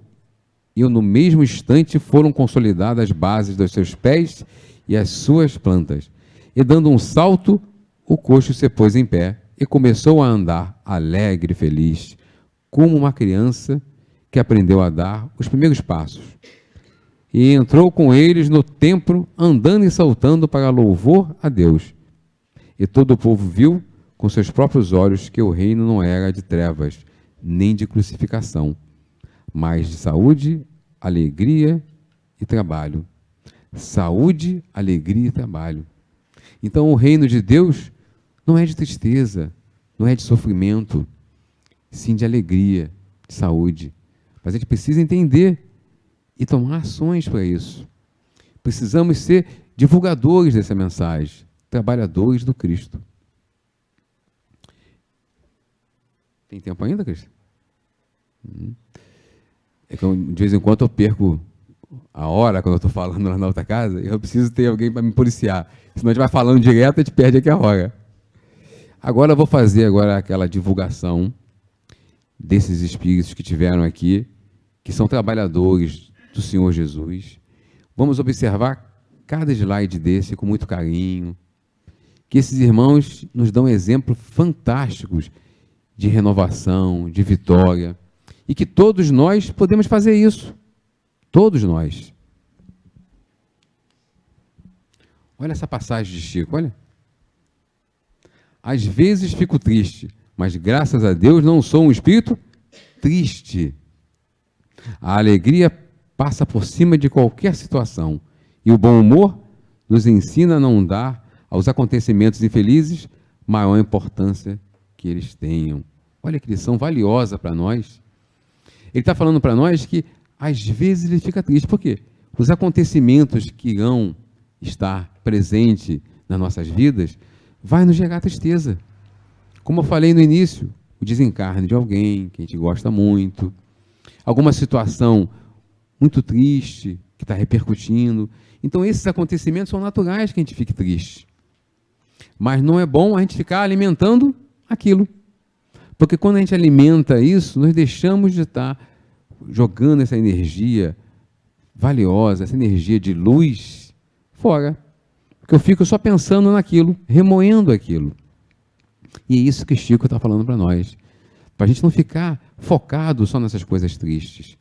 e no mesmo instante foram consolidadas as bases dos seus pés e as suas plantas. E dando um salto, o coxo se pôs em pé e começou a andar alegre e feliz, como uma criança que aprendeu a dar os primeiros passos. E entrou com eles no templo, andando e saltando para louvor a Deus. E todo o povo viu com seus próprios olhos que o reino não era de trevas, nem de crucificação, mas de saúde, alegria e trabalho. Saúde, alegria e trabalho. Então o reino de Deus não é de tristeza, não é de sofrimento, sim de alegria, de saúde. Mas a gente precisa entender e tomar ações para isso. Precisamos ser divulgadores dessa mensagem, trabalhadores do Cristo. Tem tempo ainda, Cristo? É que de vez em quando eu perco a hora quando eu estou falando lá na outra casa, eu preciso ter alguém para me policiar. Senão a gente vai falando direto, a gente perde aqui a hora. Agora eu vou fazer aquela divulgação desses espíritos que tiveram aqui, que são trabalhadores do Senhor Jesus. Vamos observar cada slide desse com muito carinho, que esses irmãos nos dão exemplos fantásticos de renovação, de vitória, e que todos nós podemos fazer isso. Todos nós. Olha essa passagem de Chico, olha. Às vezes fico triste, mas graças a Deus não sou um espírito triste. A alegria passa por cima de qualquer situação, e o bom humor nos ensina a não dar aos acontecimentos infelizes maior importância que eles tenham. Olha que lição valiosa para nós. Ele está falando para nós que às vezes ele fica triste. Por quê? Os acontecimentos que irão estar presentes nas nossas vidas vai nos gerar tristeza. Como eu falei no início, o desencarne de alguém que a gente gosta muito, alguma situação muito triste que está repercutindo. Então esses acontecimentos são naturais que a gente fique triste. Mas não é bom a gente ficar alimentando aquilo. Porque quando a gente alimenta isso, nós deixamos de estar jogando essa energia valiosa, essa energia de luz fora. Porque eu fico só pensando naquilo, remoendo aquilo. E é isso que Chico está falando para nós. Para a gente não ficar focado só nessas coisas tristes.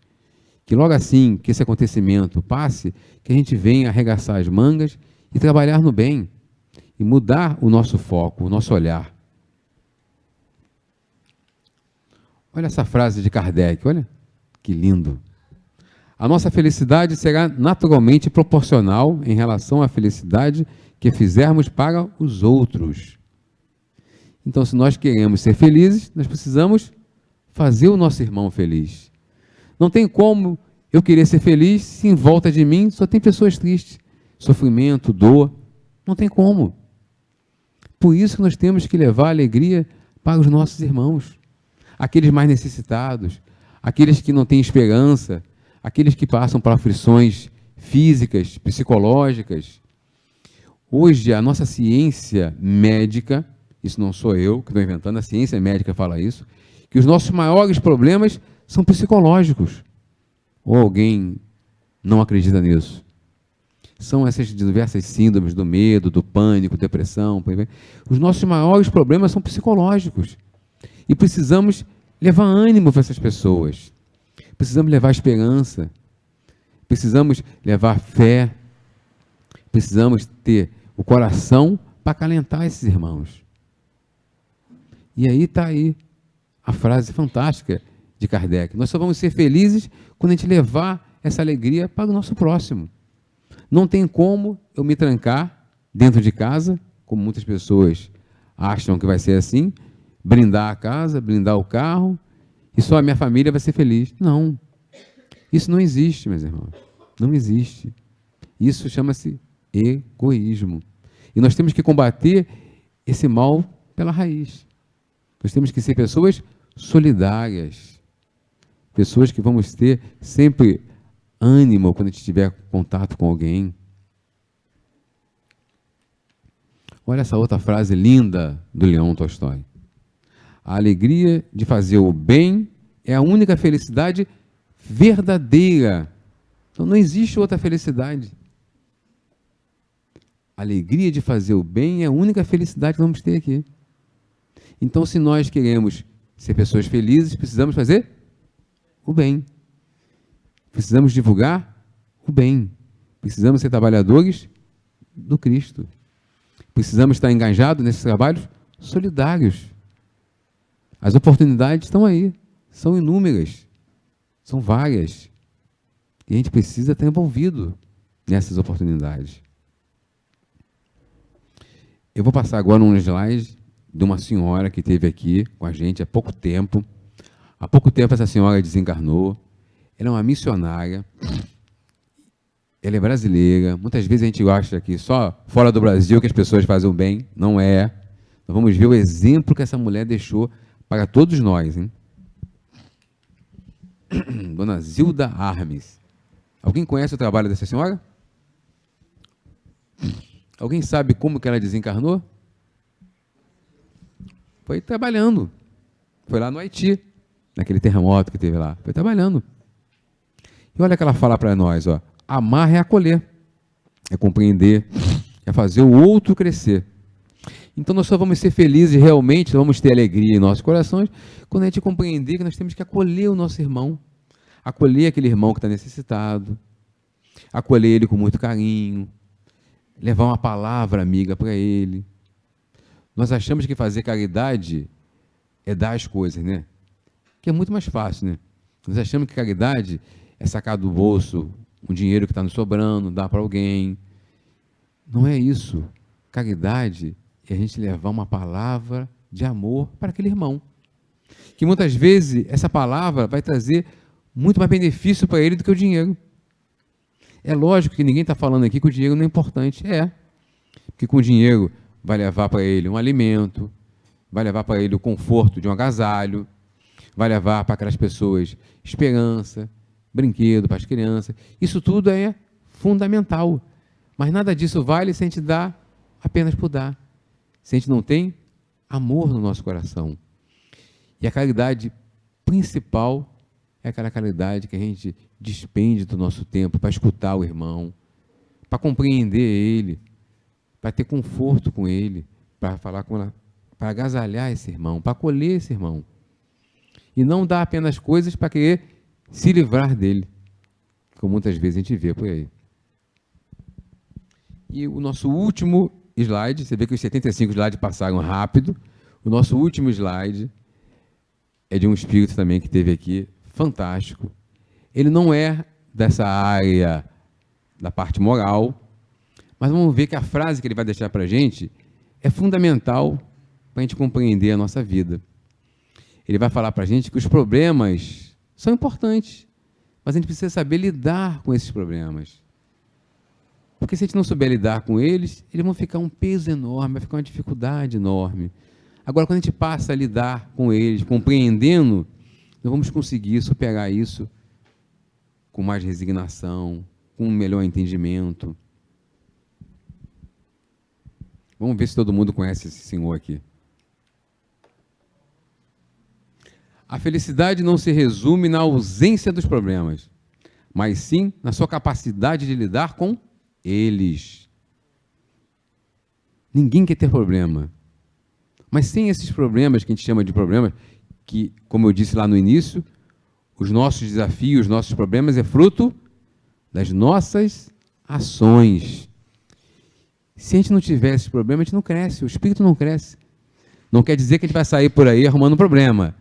Que logo assim que esse acontecimento passe, que a gente venha arregaçar as mangas e trabalhar no bem. E mudar o nosso foco, o nosso olhar. Olha essa frase de Kardec, olha que lindo. A nossa felicidade será naturalmente proporcional em relação à felicidade que fizermos para os outros. Então, se nós queremos ser felizes, nós precisamos fazer o nosso irmão feliz. Não tem como eu querer ser feliz se em volta de mim só tem pessoas tristes, sofrimento, dor. Não tem como. Por isso que nós temos que levar alegria para os nossos irmãos. Aqueles mais necessitados, aqueles que não têm esperança, aqueles que passam por aflições físicas, psicológicas. Hoje, a nossa ciência médica, isso não sou eu que estou inventando, a ciência médica fala isso, que os nossos maiores problemas são psicológicos. Ou alguém não acredita nisso? São essas diversas síndromes do medo, do pânico, depressão. Os nossos maiores problemas são psicológicos. E precisamos levar ânimo para essas pessoas. Precisamos levar esperança. Precisamos levar fé. Precisamos ter o coração para acalentar esses irmãos. E aí está aí a frase fantástica de Kardec. Nós só vamos ser felizes quando a gente levar essa alegria para o nosso próximo. Não tem como eu me trancar dentro de casa, como muitas pessoas acham que vai ser assim, blindar a casa, blindar o carro, e só a minha família vai ser feliz. Não. Isso não existe, meus irmãos. Não existe. Isso chama-se egoísmo. E nós temos que combater esse mal pela raiz. Nós temos que ser pessoas solidárias. Pessoas que vamos ter sempre ânimo quando a gente tiver contato com alguém. Olha essa outra frase linda do Leão Tolstói. A alegria de fazer o bem é a única felicidade verdadeira. Então não existe outra felicidade. A alegria de fazer o bem é a única felicidade que vamos ter aqui. Então, se nós queremos ser pessoas felizes, precisamos fazer o bem. Precisamos divulgar o bem. Precisamos ser trabalhadores do Cristo. Precisamos estar engajados nesses trabalhos solidários. As oportunidades estão aí. São inúmeras. São várias. E a gente precisa estar envolvido nessas oportunidades. Eu vou passar agora um slide de uma senhora que esteve aqui com a gente há pouco tempo. Há pouco tempo essa senhora desencarnou. Ela é uma missionária. Ela é brasileira. Muitas vezes a gente acha que só fora do Brasil que as pessoas fazem o bem. Não é. Nós vamos ver o exemplo que essa mulher deixou para todos nós, hein? Dona Zilda Armes. Alguém conhece o trabalho dessa senhora? Alguém sabe como que ela desencarnou? Foi trabalhando. Foi lá no Haiti, naquele terremoto que teve lá. Foi trabalhando. E olha o que ela fala para nós, ó. Amar é acolher, é compreender, é fazer o outro crescer. Então nós só vamos ser felizes realmente, vamos ter alegria em nossos corações, quando a gente compreender que nós temos que acolher o nosso irmão, acolher aquele irmão que está necessitado, acolher ele com muito carinho, levar uma palavra amiga para ele. Nós achamos que fazer caridade é dar as coisas, né? Que é muito mais fácil, né? Nós achamos que caridade é sacar do bolso um dinheiro que está nos sobrando, dar para alguém. Não é isso. Caridade é a gente levar uma palavra de amor para aquele irmão. Que muitas vezes essa palavra vai trazer muito mais benefício para ele do que o dinheiro. É lógico que ninguém está falando aqui que o dinheiro não é importante. É. Porque com o dinheiro vai levar para ele um alimento, vai levar para ele o conforto de um agasalho, vai levar para aquelas pessoas esperança, brinquedo para as crianças. Isso tudo é fundamental. Mas nada disso vale se a gente dá apenas por dar. Se a gente não tem amor no nosso coração. E a caridade principal é aquela caridade que a gente despende do nosso tempo para escutar o irmão, para compreender ele, para ter conforto com ele, para falar com ela, para agasalhar esse irmão, para acolher esse irmão. E não dar apenas coisas para querer se livrar dele, como muitas vezes a gente vê por aí. E o nosso último slide, você vê que os 75 slides passaram rápido, o nosso último slide é de um espírito também que esteve aqui, fantástico. Ele não é dessa área da parte moral, mas vamos ver que a frase que ele vai deixar para a gente é fundamental para a gente compreender a nossa vida. Ele vai falar para a gente que os problemas são importantes, mas a gente precisa saber lidar com esses problemas. Porque se a gente não souber lidar com eles, eles vão ficar um peso enorme, vai ficar uma dificuldade enorme. Agora, quando a gente passa a lidar com eles, compreendendo, nós vamos conseguir superar isso com mais resignação, com um melhor entendimento. Vamos ver se todo mundo conhece esse senhor aqui. A felicidade não se resume na ausência dos problemas, mas sim na sua capacidade de lidar com eles. Ninguém quer ter problema. Mas sem esses problemas, que a gente chama de problemas, que, como eu disse lá no início, os nossos desafios, os nossos problemas é fruto das nossas ações. Se a gente não tiver esses problemas, a gente não cresce, o espírito não cresce. Não quer dizer que a gente vai sair por aí arrumando um problema,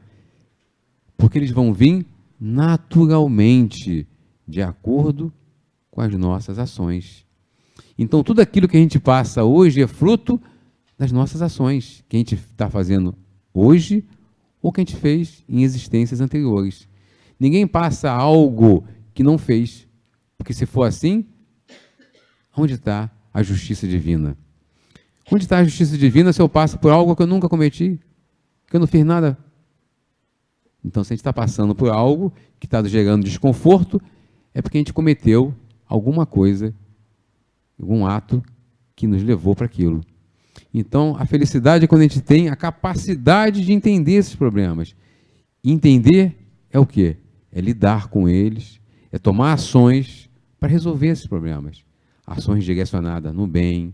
porque eles vão vir naturalmente, de acordo com as nossas ações. Então, tudo aquilo que a gente passa hoje é fruto das nossas ações, que a gente está fazendo hoje ou que a gente fez em existências anteriores. Ninguém passa algo que não fez, porque se for assim, onde está a justiça divina? Onde está a justiça divina se eu passo por algo que eu nunca cometi, que eu não fiz nada? Então, se a gente está passando por algo que está gerando desconforto, é porque a gente cometeu alguma coisa, algum ato que nos levou para aquilo. Então, a felicidade é quando a gente tem a capacidade de entender esses problemas. E entender é o quê? É lidar com eles, é tomar ações para resolver esses problemas. Ações direcionadas no bem,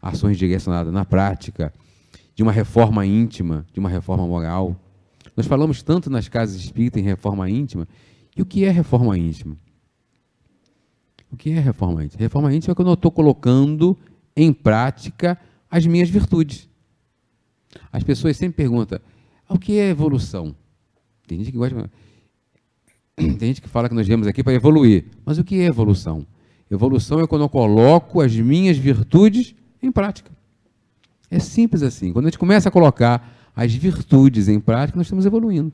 ações direcionadas na prática, de uma reforma íntima, de uma reforma moral. Nós falamos tanto nas casas espíritas em reforma íntima. E o que é reforma íntima? O que é reforma íntima? Reforma íntima é quando eu estou colocando em prática as minhas virtudes. As pessoas sempre perguntam, o que é evolução? Tem gente que gosta, tem gente que fala que nós viemos aqui para evoluir. Mas o que é evolução? Evolução é quando eu coloco as minhas virtudes em prática. É simples assim. Quando a gente começa a colocar as virtudes em prática, nós estamos evoluindo.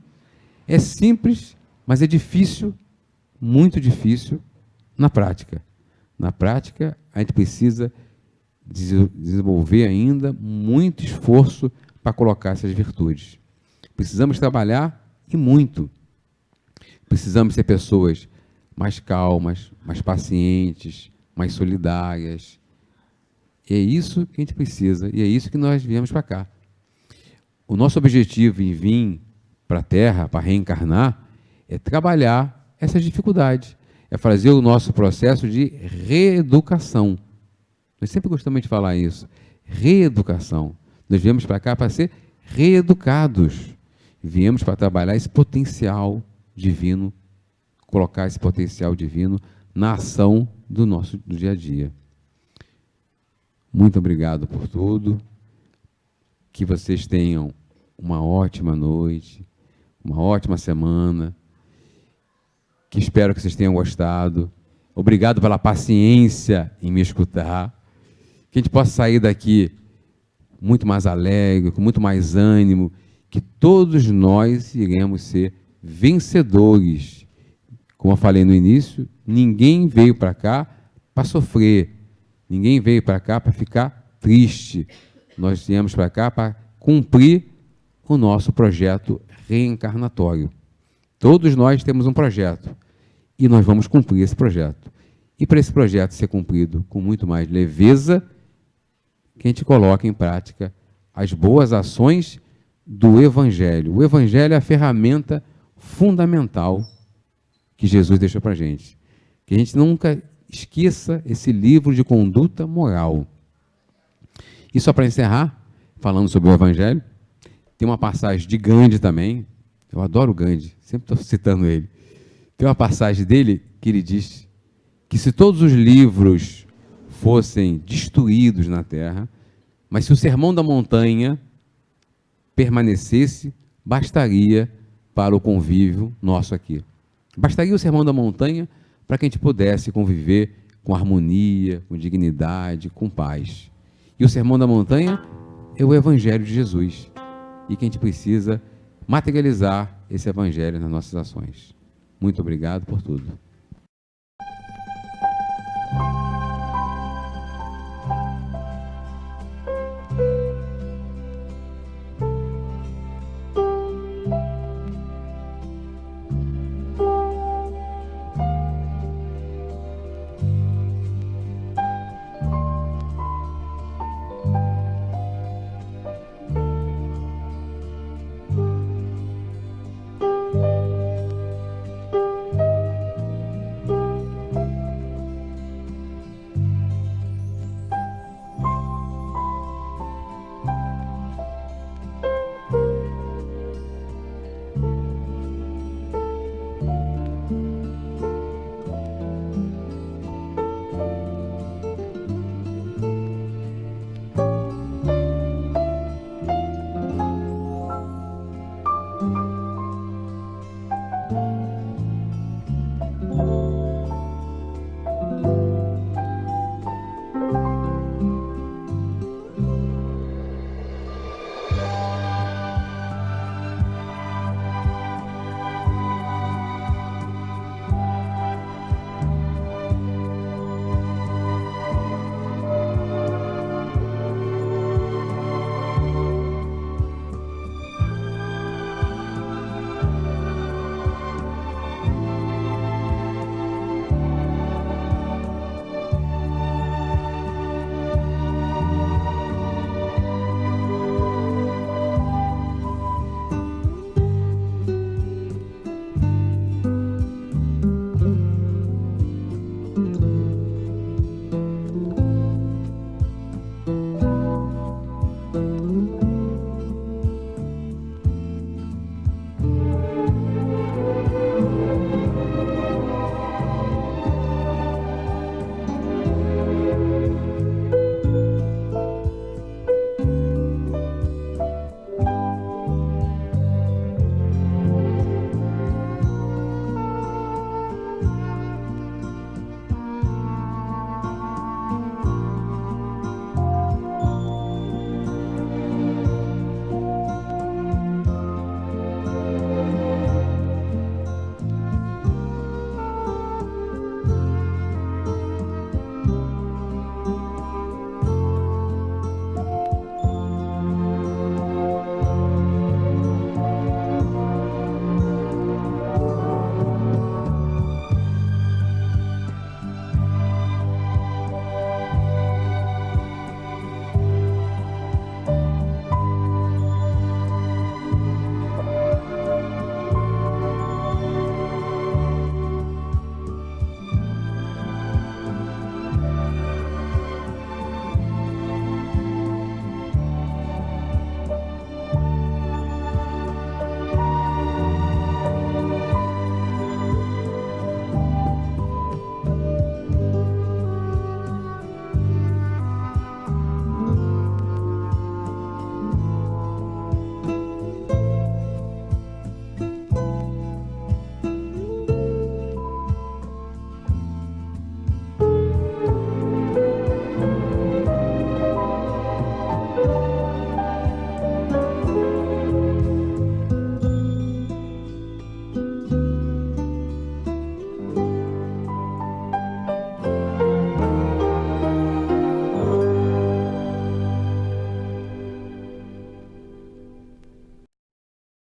É simples, mas é difícil, muito difícil, na prática. Na prática, a gente precisa desenvolver ainda muito esforço para colocar essas virtudes. Precisamos trabalhar e muito. Precisamos ser pessoas mais calmas, mais pacientes, mais solidárias. E é isso que a gente precisa, e é isso que nós viemos para cá. O nosso objetivo em vir para a Terra, para reencarnar, é trabalhar essas dificuldades, é fazer o nosso processo de reeducação. Nós sempre gostamos de falar isso, reeducação. Nós viemos para cá para ser reeducados. Viemos para trabalhar esse potencial divino, colocar esse potencial divino na ação do nosso do dia a dia. Muito obrigado por tudo. Que vocês tenham uma ótima noite, uma ótima semana. Que espero que vocês tenham gostado. Obrigado pela paciência em me escutar. Que a gente possa sair daqui muito mais alegre, com muito mais ânimo, que todos nós iremos ser vencedores. Como eu falei no início, ninguém veio para cá para sofrer, ninguém veio para cá para ficar triste. Nós viemos para cá para cumprir o nosso projeto reencarnatório. Todos nós temos um projeto e nós vamos cumprir esse projeto. E para esse projeto ser cumprido com muito mais leveza, que a gente coloque em prática as boas ações do Evangelho. O Evangelho é a ferramenta fundamental que Jesus deixou para a gente. Que a gente nunca esqueça esse livro de conduta moral. E só para encerrar, falando sobre o Evangelho, tem uma passagem de Gandhi também. Eu adoro Gandhi, sempre estou citando ele. Tem uma passagem dele que ele diz que se todos os livros fossem destruídos na Terra, mas se o Sermão da Montanha permanecesse, bastaria para o convívio nosso aqui. Bastaria o Sermão da Montanha para que a gente pudesse conviver com harmonia, com dignidade, com paz. E o Sermão da Montanha é o Evangelho de Jesus. E que a gente precisa materializar esse Evangelho nas nossas ações. Muito obrigado por tudo.